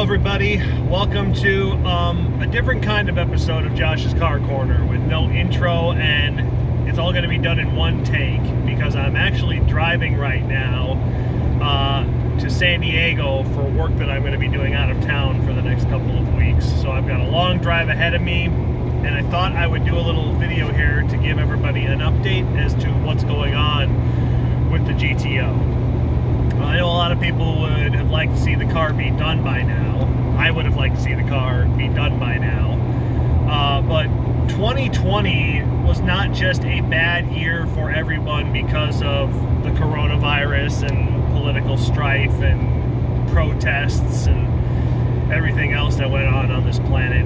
Hello everybody, welcome to a different kind of episode of Josh's Car Corner with no intro, and it's all going to be done in one take because I'm actually driving right now to San Diego for work that I'm going to be doing out of town for the next couple of weeks. So I've got a long drive ahead of me, and I thought I would do a little video here to give everybody an update as to what's going on with the GTO. I know a lot of people would have liked to see the car be done by now. I would have liked to see the car be done by now. But 2020 was not just a bad year for everyone because of the coronavirus and political strife and protests and everything else that went on this planet.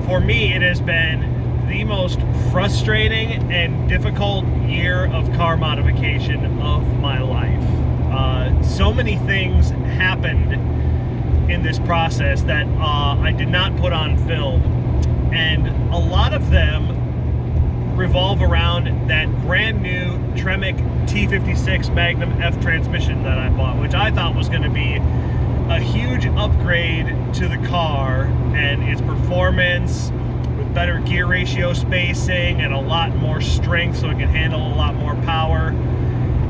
For me, it has been the most frustrating and difficult year of car modification of my life. So many things happened in this process that I did not put on film, and a lot of them revolve around that brand new Tremec T56 Magnum F transmission that I bought, which I thought was going to be a huge upgrade to the car and its performance, with better gear ratio spacing and a lot more strength so it can handle a lot more power.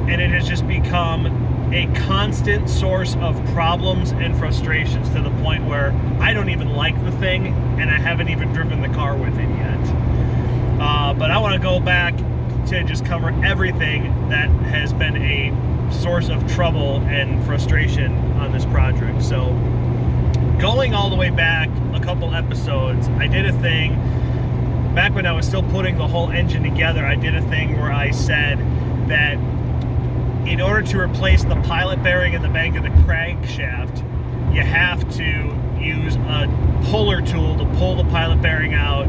And it has just become a constant source of problems and frustrations to the point where I don't even like the thing, and I haven't even driven the car with it yet. But I want to go back to just cover everything that has been a source of trouble and frustration on this project. So going all the way back a couple episodes, I did a thing back when I was still putting the whole engine together. I did a thing where I said that in order to replace the pilot bearing in the bank of the crankshaft, you have to use a puller tool to pull the pilot bearing out.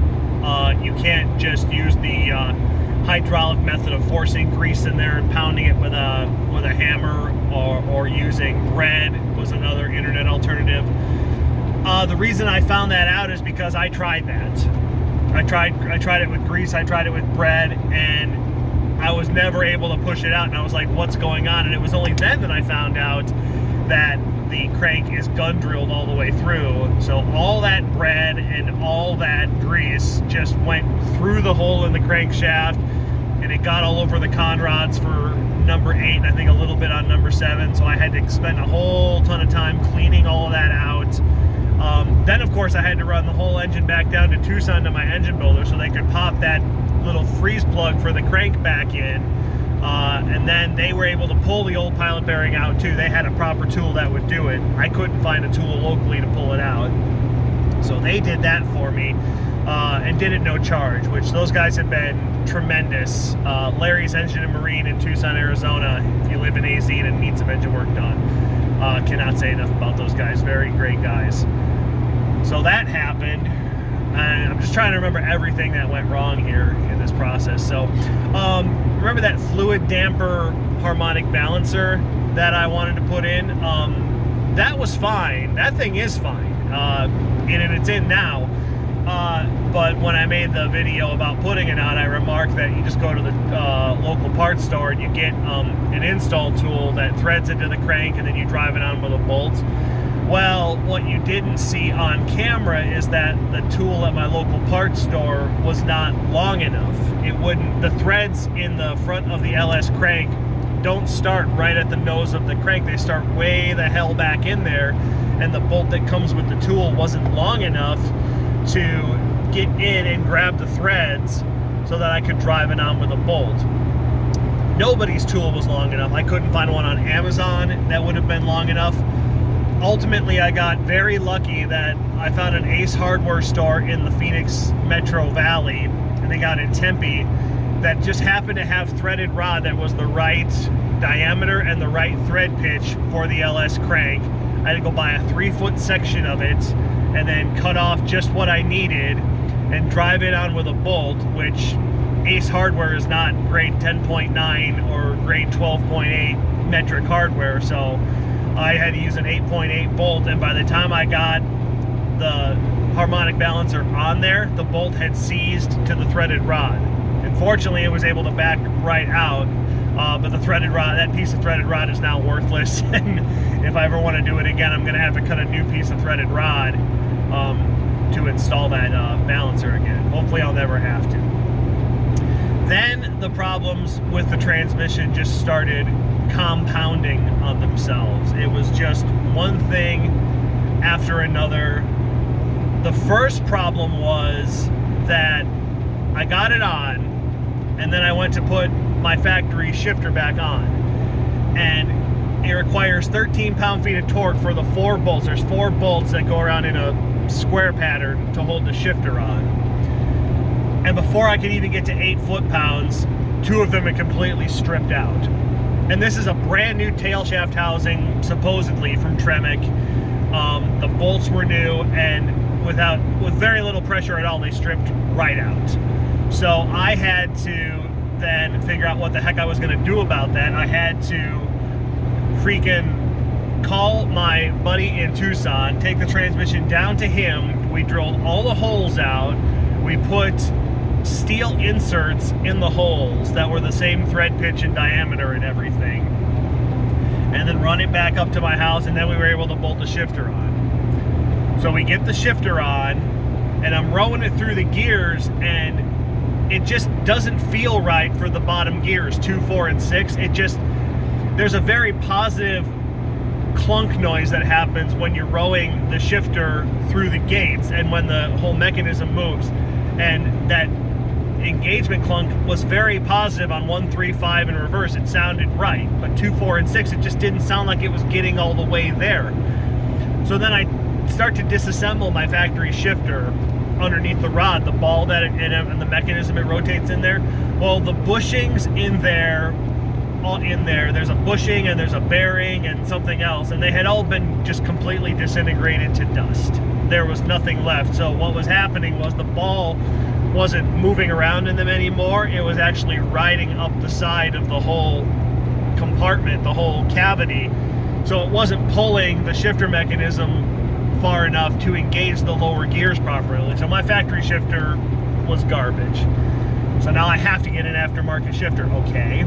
You can't just use the hydraulic method of forcing grease in there and pounding it with a hammer, or using bread was another internet alternative. The reason I found that out is because I tried that. I tried it with grease, I tried it with bread, and I was never able to push it out, and I was like, what's going on? And it was only then that I found out that the crank is gun drilled all the way through. So all that bread and all that grease just went through the hole in the crankshaft, and it got all over the conrods for number 8, and I think a little bit on number 7. So I had to spend a whole ton of time cleaning all of that out. Then of course I had to run the whole engine back down to Tucson to my engine builder so they could pop that little freeze plug for the crank back in, and then they were able to pull the old pilot bearing out too. They had a proper tool that would do it. I couldn't find a tool locally to pull it out, so they did that for me, and did it no charge, which those guys have been tremendous. Larry's Engine and Marine in Tucson, Arizona, if you live in AZ and need some engine work done, cannot say enough about those guys. Very great guys. So that happened, and I'm just trying to remember everything that went wrong here in this process. So remember that fluid damper harmonic balancer that I wanted to put in? That was fine. That thing is fine, and it's in now. But when I made the video about putting it on, I remarked that you just go to the local parts store and you get an install tool that threads into the crank, and then you drive it on with a bolt. Well, what you didn't see on camera is that the tool at my local parts store was not long enough. The threads in the front of the LS crank don't start right at the nose of the crank. They start way the hell back in there, and the bolt that comes with the tool wasn't long enough to get in and grab the threads so that I could drive it on with a bolt. Nobody's tool was long enough. I couldn't find one on Amazon that would have been long enough. Ultimately, I got very lucky that I found an Ace hardware store in the Phoenix Metro Valley, and they got in Tempe, that just happened to have threaded rod that was the right diameter and the right thread pitch for the LS crank. I had to go buy a 3-foot section of it and then cut off just what I needed and drive it on with a bolt, which Ace hardware is not grade 10.9 or grade 12.8 metric hardware, so I had to use an 8.8 bolt, and by the time I got the harmonic balancer on there, the bolt had seized to the threaded rod. And fortunately, it was able to back right out. But the threaded rod, that piece of threaded rod is now worthless. And if I ever want to do it again, I'm going to have to cut a new piece of threaded rod to install that balancer again. Hopefully I'll never have to. Then the problems with the transmission just started compounding on themselves. It was just one thing after another. The first problem was that I got it on, and then I went to put my factory shifter back on, and it requires 13 pound-feet of torque for the 4 bolts. There's 4 bolts that go around in a square pattern to hold the shifter on. And before I could even get to 8 foot-pounds, 2 of them had completely stripped out. And this is a brand new tail shaft housing, supposedly from Tremec. The bolts were new, and with very little pressure at all, they stripped right out. So I had to then figure out what the heck I was going to do about that. I had to freaking call my buddy in Tucson, take the transmission down to him. We drilled all the holes out. We put steel inserts in the holes that were the same thread pitch and diameter and everything, and then run it back up to my house, and then we were able to bolt the shifter on. So we get the shifter on, and I'm rowing it through the gears, and it just doesn't feel right for the bottom gears, 2, 4, and 6. There's a very positive clunk noise that happens when you're rowing the shifter through the gates and when the whole mechanism moves. And that engagement clunk was very positive on 1, 3, 5 in reverse. It sounded right, but 2, 4, and 6, it just didn't sound like it was getting all the way there. So then I start to disassemble my factory shifter underneath the rod, the ball that and the mechanism it rotates in there. Well, the bushings there's a bushing and there's a bearing and something else, and they had all been just completely disintegrated to dust. There was nothing left. So what was happening was the ball wasn't moving around in them anymore. It was actually riding up the side of the whole compartment, the whole cavity. So it wasn't pulling the shifter mechanism far enough to engage the lower gears properly. So my factory shifter was garbage. So now I have to get an aftermarket shifter. Okay.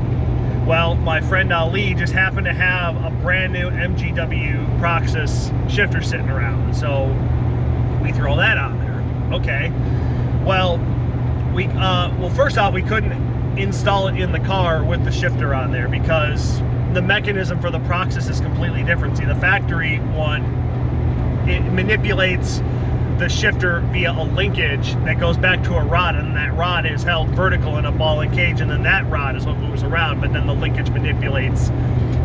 Well, my friend Ali just happened to have a brand new MGW Proxys shifter sitting around. So we throw that on there. Okay. Well, first off, we couldn't install it in the car with the shifter on there because the mechanism for the Proxys is completely different. See, the factory one, it manipulates the shifter via a linkage that goes back to a rod, and that rod is held vertical in a ball and cage, and then that rod is what moves around, but then the linkage manipulates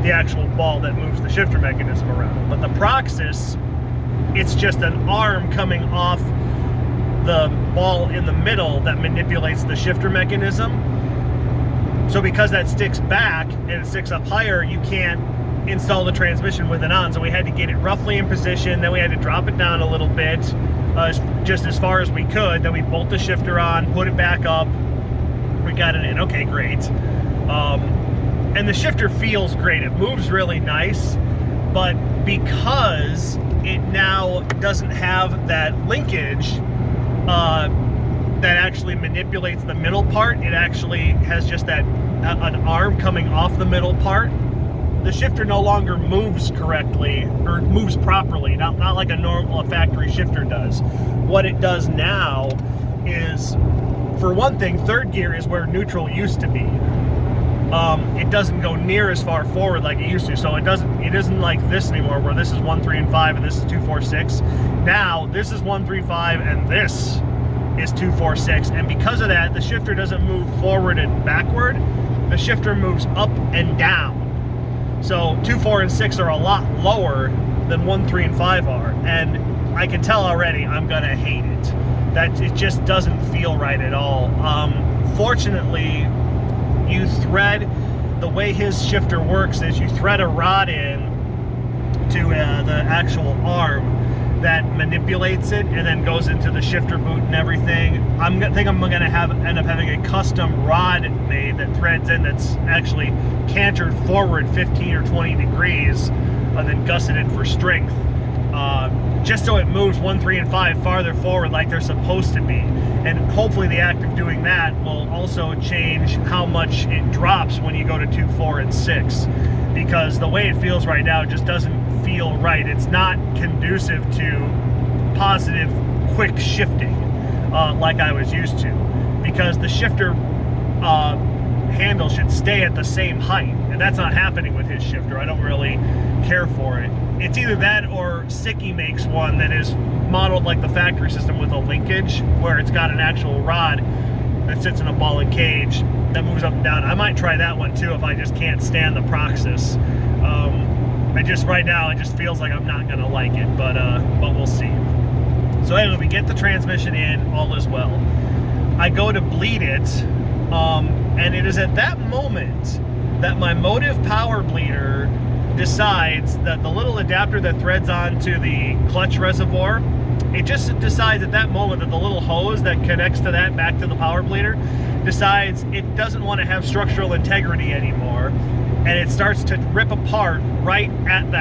the actual ball that moves the shifter mechanism around. But the Proxys, it's just an arm coming off the ball in the middle that manipulates the shifter mechanism. So because that sticks back and it sticks up higher, you can't install the transmission with it on. So we had to get it roughly in position, then we had to drop it down a little bit, just as far as we could. Then we bolt the shifter on, put it back up, we got it in. Okay, great. And the shifter feels great. It moves really nice, but because it now doesn't have that linkage that actually manipulates the middle part, it actually has just an arm coming off the middle part. The shifter no longer moves correctly, or moves properly, not like a normal factory shifter does. What it does now is, for one thing, third gear is where neutral used to be. It doesn't go near as far forward like it used to, so it isn't like this anymore, where this is 1, 3, and 5, and this is 2, 4, 6. Now this is 1, 3, 5, and this is 2, 4, 6, and because of that, the shifter doesn't move forward and backward. The shifter moves up and down. So 2, 4, and 6 are a lot lower than 1, 3, and 5 are, and I can tell already I'm gonna hate it. That it just doesn't feel right at all. Fortunately, you thread, the way his shifter works is you thread a rod in to the actual arm that manipulates it and then goes into the shifter boot and everything. I think I'm gonna end up having a custom rod made that threads in, that's actually cantered forward 15 or 20 degrees and then gusseted for strength. just so it moves 1, 3, and 5 farther forward like they're supposed to be. And hopefully the act of doing that will also change how much it drops when you go to 2, 4, and 6. Because the way it feels right now just doesn't feel right. It's not conducive to positive, quick shifting like I was used to. Because the shifter handle should stay at the same height, and that's not happening with his shifter. I don't really care for it. It's either that or Sicky makes one that is modeled like the factory system with a linkage, where it's got an actual rod that sits in a ball and cage that moves up and down. I might try that one too if I just can't stand the Proxys. Right now it just feels like I'm not gonna like it, but we'll see. So anyway, we get the transmission in, all is well. I go to bleed it, and it is at that moment that my Motive power bleeder decides that the little adapter that threads onto the clutch reservoir, it just decides at that moment that the little hose that connects to that back to the power bleeder decides it doesn't want to have structural integrity anymore, and it starts to rip apart right at the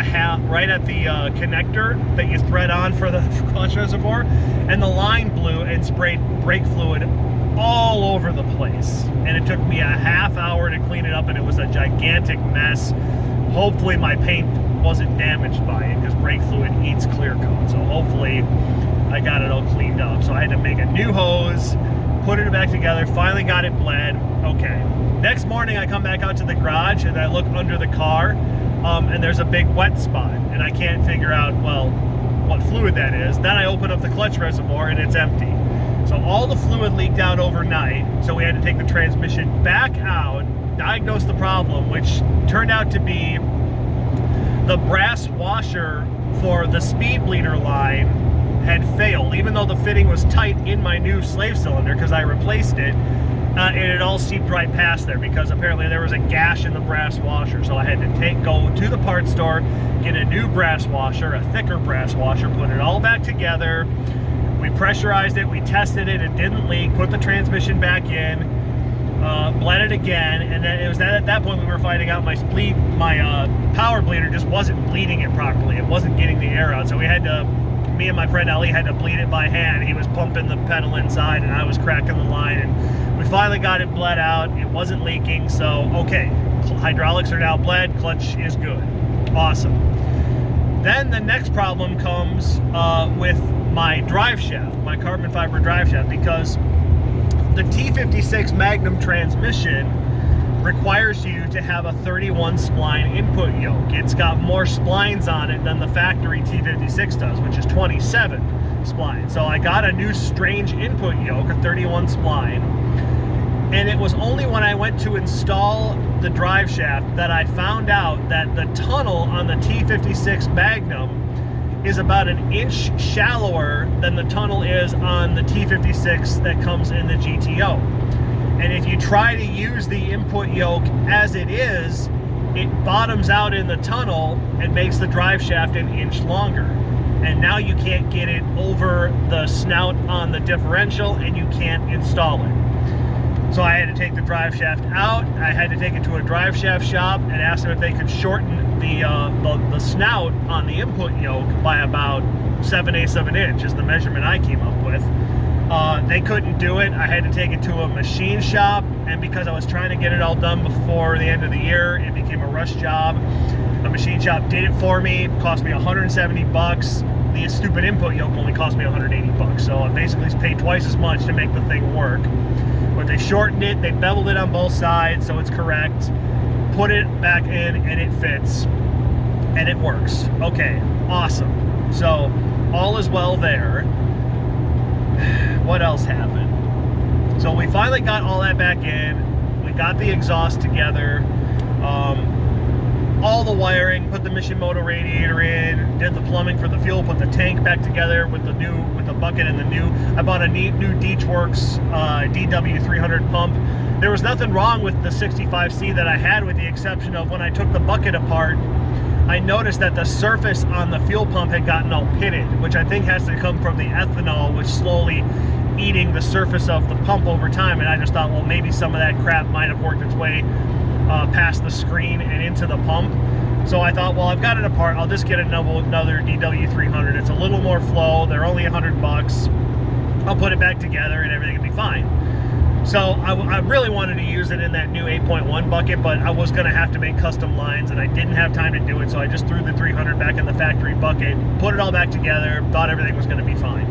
connector that you thread on for the clutch reservoir, and the line blew and sprayed brake fluid all over the place. And it took me a half hour to clean it up, and it was a gigantic mess. Hopefully my paint wasn't damaged by it, because brake fluid eats clear coat. So hopefully I got it all cleaned up. So I had to make a new hose, put it back together, finally got it bled. Okay. Next morning I come back out to the garage and I look under the car, and there's a big wet spot, and I can't figure out, well, what fluid that is. Then I open up the clutch reservoir and it's empty. So all the fluid leaked out overnight, so we had to take the transmission back out, diagnose the problem, which turned out to be the brass washer for the speed bleeder line had failed. Even though the fitting was tight in my new slave cylinder, because I replaced it, it had all seeped right past there, because apparently there was a gash in the brass washer. So I had to go to the parts store, get a new brass washer, a thicker brass washer, put it all back together. We pressurized it, we tested it, it didn't leak, put the transmission back in, bled it again, and then it was at that point we were finding out my power bleeder just wasn't bleeding it properly. It wasn't getting the air out, so we had to, me and my friend Ali had to bleed it by hand. He was pumping the pedal inside and I was cracking the line, and we finally got it bled out. It wasn't leaking, so okay, hydraulics are now bled, clutch is good. Awesome. Then the next problem comes with my drive shaft, my carbon fiber drive shaft, because the T56 Magnum transmission requires you to have a 31 spline input yoke. It's got more splines on it than the factory T56 does, which is 27 splines. So I got a new strange input yoke, a 31 spline, and it was only when I went to install the drive shaft that I found out that the tunnel on the T56 Magnum is about an inch shallower than the tunnel is on the T56 that comes in the GTO. And if you try to use the input yoke as it is, it bottoms out in the tunnel and makes the drive shaft an inch longer. And now you can't get it over the snout on the differential, and you can't install it. So I had to take the drive shaft out. I had to take it to a drive shaft shop and ask them if they could shorten the snout on the input yoke by about 7/8 of an inch, is the measurement I came up with. They couldn't do it. I had to take it to a machine shop, and because I was trying to get it all done before the end of the year, it became a rush job. A machine shop did it for me. It cost me 170 bucks. The stupid input yoke only cost me 180 bucks. So I basically paid twice as much to make the thing work. But they shortened it, they beveled it on both sides so it's correct, put it back in, and it fits, and it works. Okay, awesome. So all is well there. What else happened? So we finally got all that back in. We got the exhaust together, all the wiring, put the Mishimoto radiator in, did the plumbing for the fuel, put the tank back together with the bucket and the new. I bought a new Deechworks DW300 pump. There was nothing wrong with the 65C that I had, with the exception of when I took the bucket apart, I noticed that the surface on the fuel pump had gotten all pitted, which I think has to come from the ethanol, which slowly eating the surface of the pump over time. And I just thought, well, maybe some of that crap might have worked its way past the screen and into the pump. So I thought, well, I've got it apart. I'll just get another DW300. It's a little more flow. They're only $100. I'll put it back together and everything will be fine. So I really wanted to use it in that new 8.1 bucket, but I was going to have to make custom lines, and I didn't have time to do it, so I just threw the 300 back in the factory bucket, put it all back together, thought everything was going to be fine.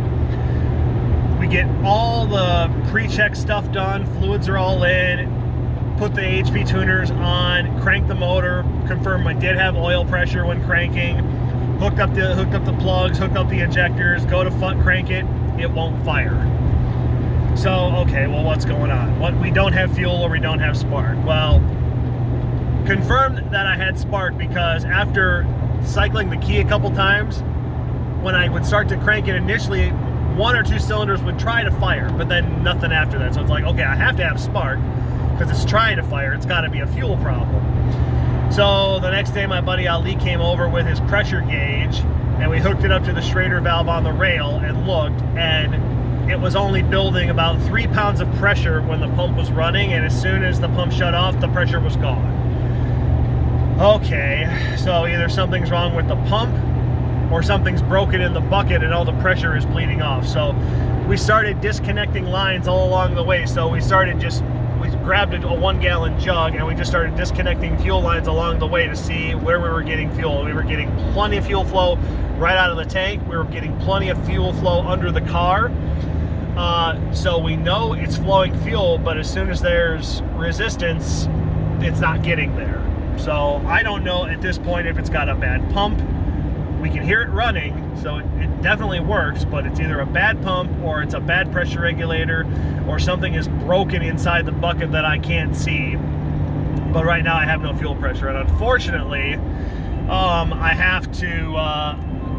We get all the pre-check stuff done, fluids are all in, put the HP tuners on, crank the motor, confirm I did have oil pressure when cranking, hooked up the plugs, hooked up the injectors, go to crank it, it won't fire. So, okay, well, what's going on? We don't have fuel or we don't have spark. Well, confirmed that I had spark because after cycling the key a couple times, when I would start to crank it initially, 1 or 2 cylinders would try to fire, but then nothing after that. So it's like, okay, I have to have spark because it's trying to fire. It's got to be a fuel problem. So the next day, my buddy Ali came over with his pressure gauge, and we hooked it up to the Schrader valve on the rail and looked, and it was only building about 3 pounds of pressure when the pump was running, and as soon as the pump shut off, the pressure was gone. Okay, so either something's wrong with the pump or something's broken in the bucket and all the pressure is bleeding off. So we started disconnecting lines all along the way. So we grabbed a 1-gallon jug and we just started disconnecting fuel lines along the way to see where we were getting fuel. We were getting plenty of fuel flow right out of the tank. We were getting plenty of fuel flow under the car. So we know it's flowing fuel, but as soon as there's resistance, it's not getting there. So I don't know at this point if it's got a bad pump. We can hear it running, so it definitely works, but it's either a bad pump or it's a bad pressure regulator or something is broken inside the bucket that I can't see. But right now I have no fuel pressure, and unfortunately, I have to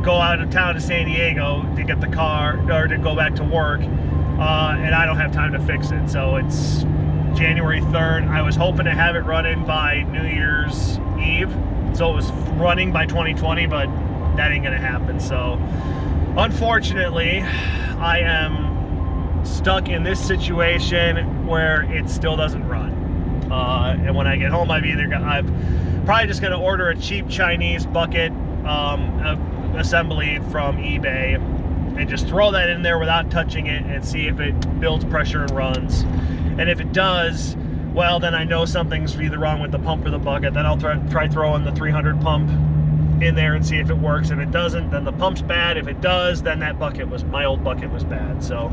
go out of town to San Diego to get the car, or to go back to work, and I don't have time to fix it. So it's January 3rd. I was hoping to have it running by New Year's Eve, so it was running by 2020, but that ain't gonna happen. So unfortunately, I am stuck in this situation where it still doesn't run. And when I get home, I'm probably just gonna order a cheap Chinese bucket assembly from eBay and just throw that in there without touching it and see if it builds pressure and runs. And if it does, well, then I know something's either wrong with the pump or the bucket. Then I'll try throwing the 300 pump in there and see if it works. If it doesn't, then the pump's bad. If it does, then my old bucket was bad. So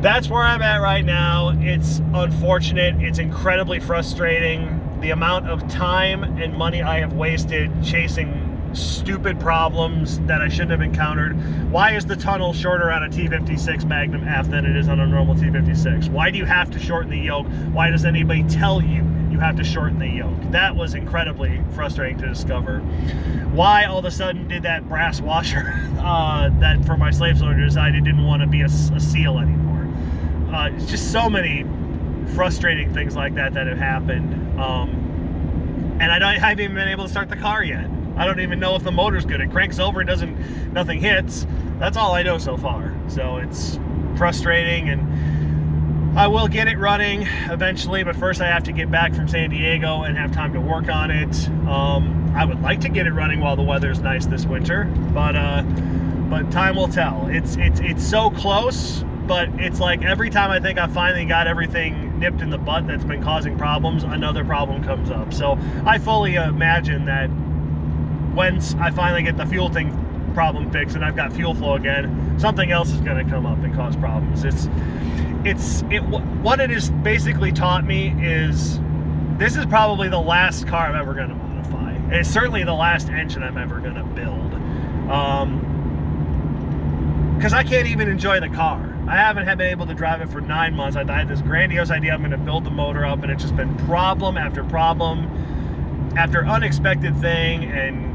that's where I'm at right now. It's unfortunate. It's incredibly frustrating. The amount of time and money I have wasted chasing stupid problems that I shouldn't have encountered. Why is the tunnel shorter on a T56 Magnum F than it is on a normal T56? Why do you have to shorten the yoke? Why does anybody tell you you have to shorten the yoke? That was incredibly frustrating to discover. Why all of a sudden did that brass washer that for my slave cylinder decide it didn't want to be a seal anymore? It's just so many frustrating things like that have happened. And I haven't even been able to start the car yet. I don't even know if the motor's good. It cranks over and nothing hits. That's all I know so far. So it's frustrating, and I will get it running eventually, but first I have to get back from San Diego and have time to work on it. I would like to get it running while the weather's nice this winter, but time will tell. It's so close, but it's like every time I think I finally got everything nipped in the butt that's been causing problems, another problem comes up. So I fully imagine that once I finally get the fuel thing problem fixed and I've got fuel flow again, something else is going to come up and cause problems. What it has basically taught me is this is probably the last car I'm ever going to modify. And it's certainly the last engine I'm ever going to build. Because I can't even enjoy the car. I haven't been able to drive it for 9 months. I had this grandiose idea I'm going to build the motor up, and it's just been problem after problem after unexpected thing, and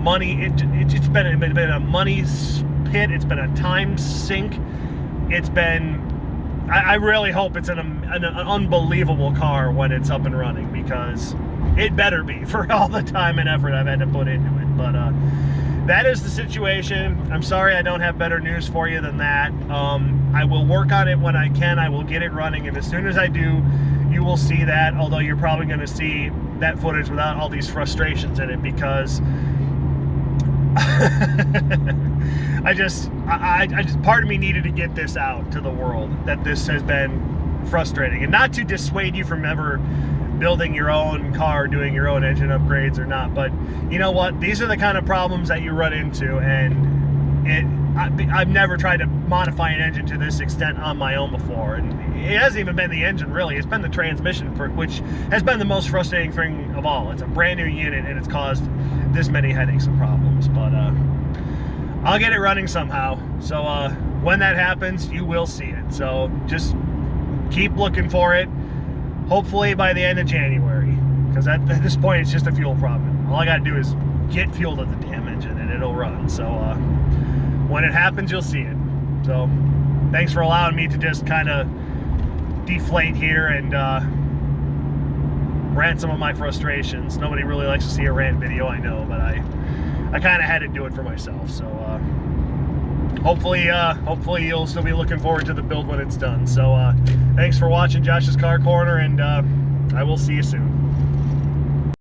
money. It's been a money pit. It's been a time sink. It's been. I really hope it's an unbelievable car when it's up and running, because it better be for all the time and effort I've had to put into it. But that is the situation. I'm sorry I don't have better news for you than that. I will work on it when I can. I will get it running, and as soon as I do, you will see that. Although you're probably going to see that footage without all these frustrations in it, because I just part of me needed to get this out to the world, that this has been frustrating, and not to dissuade you from ever building your own car, doing your own engine upgrades or not, but you know what, these are the kind of problems that you run into, and I've never tried to modify an engine to this extent on my own before, and it hasn't even been the engine really, it's been the transmission, which has been the most frustrating thing of all. It's a brand new unit and it's caused this many headaches and problems, but I'll get it running somehow. So when that happens, you will see it, so just keep looking for it, hopefully by the end of January, because at this point it's just a fuel problem. All I gotta do is get fuel to the damn engine and it'll run. So when it happens, you'll see it. So thanks for allowing me to just kind of deflate here and rant some of my frustrations. Nobody really likes to see a rant video, I know, but I kind of had to do it for myself. So hopefully you'll still be looking forward to the build when it's done. So thanks for watching Josh's Car Corner, and I will see you soon.